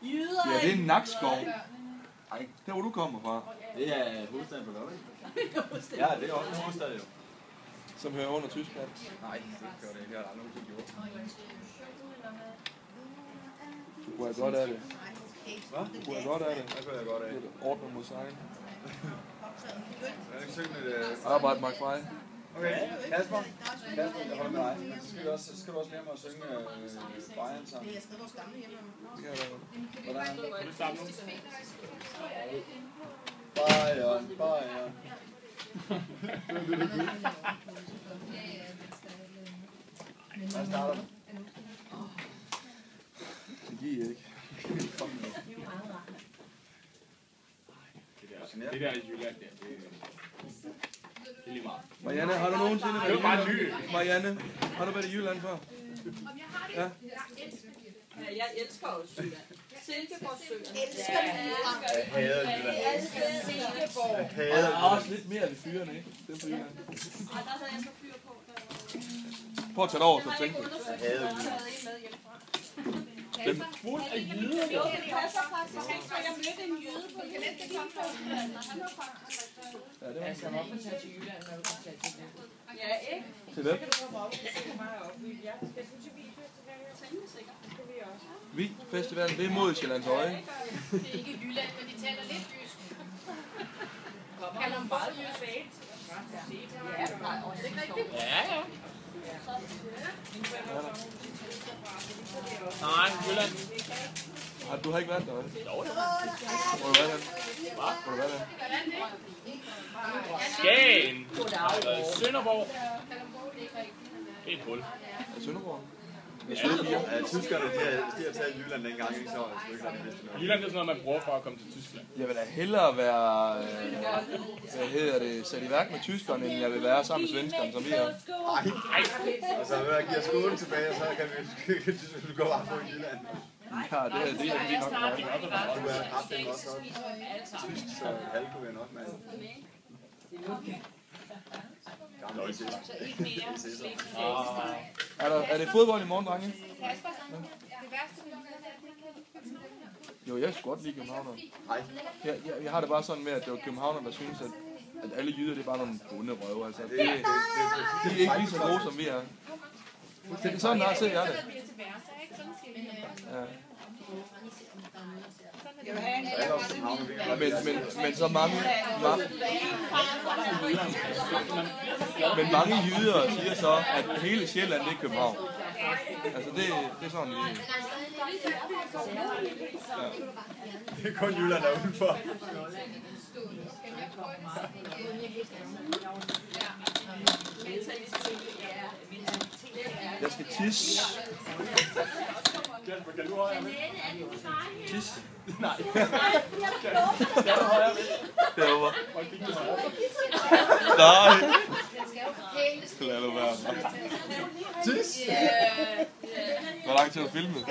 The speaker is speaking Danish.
Ja, det er en Nakskov. Ej, der hvor du kommer fra. Det er hovedstaden på Lolland. Ja, det er også en hovedstad jo. Som hører under Tyskland. Nej, det gør det ikke. Jeg har aldrig nogensinde gjort. Du kunne have godt af det. Hvad? Du kunne have godt af det. Det kunne jeg godt af. Det ordner mod sig. Jeg har ikke synge et... Arbejde, Mark Frey. Okay, Kasper, jeg holder med dig. Men så skal du også lære mig at synge Bayern sammen. Det kan jeg da. Hvordan? Bayern, Bayern. Hvad starter du? Det giver jeg ikke. Det der i Jylland, det er lige meget. Marianne, har du nogensinde været i Jylland? Marianne, har du været i Jylland før? Ja. Ja, jeg elsker også Jylland. Silkeborgsøerne. Jeg hader Jylland. Jeg elsker Silkeborg. Og der er også lidt mere ved fyrene, ikke? Det er for Jylland. Og der havde jeg så fyr på. Prøv at tage det over, så tænk. Jeg havde en med hjemmefra. Dem. Fuld af jyder. Jo, det passer faktisk ikke, for jeg mødte en jyde på Jylland, der kom fra Jylland, og han var fra. Ja, det var Altså, hvorfor tage til Jylland, når du kan tage til Jylland? Ja, ikke? til hvem? Så kan du komme op og se mig op. Jeg skal du til Vildfestival? Temmelig sikkert. Det skal vi også. Vi Festivalen, det er mod Sjællands Høje. Det er ikke Jylland, men de taler lidt jysk. Kan man bare blive svagt? Ja, nej, også ikke rigtigt. Ja, ja. Nej, Jylland. Ej, du har ikke været der, vel? Jo, det Hvor du været der? Hvor du været der? Skagen. Sønderborg. Det er et hul. Er Sønderborg? Ja, tyskerne, de har taget Jylland dengang, ikke så? Jylland er sådan noget, man bruger for at komme til Tyskland. Jeg vil da hellere være, sat i værk med tyskerne, end jeg vil være sammen med svenskerne, som vi er. Nej. Altså, jeg giver skolen tilbage, og så kan vi gå op på Jylland. Ja, det er lige nok mig. Du er ret dem også op. Tysk, så halv kunne jeg nok, mand. Er det fodbold i morgen, drenge? Jo, jeg skulle godt lide københavner. Nej. Jeg har det bare sådan med, at det var københavner, der synes, at alle jyder, det er bare nogle bunderøve. Altså, de er ikke lige så gode, som vi er. Det er sådan, der ser jeg det. Ja. Men så mange jyder siger så, at hele Sjælland det er København. Altså det er sådan det. Ja. Det er kun Jylland der er udenfor. Jeg skal tisse. Kasper, kan du højre med? Tis. Nej. Kan du højre med? Derovre. Nej. Lad nu være. Tis. Hvor lang tid har du filmet?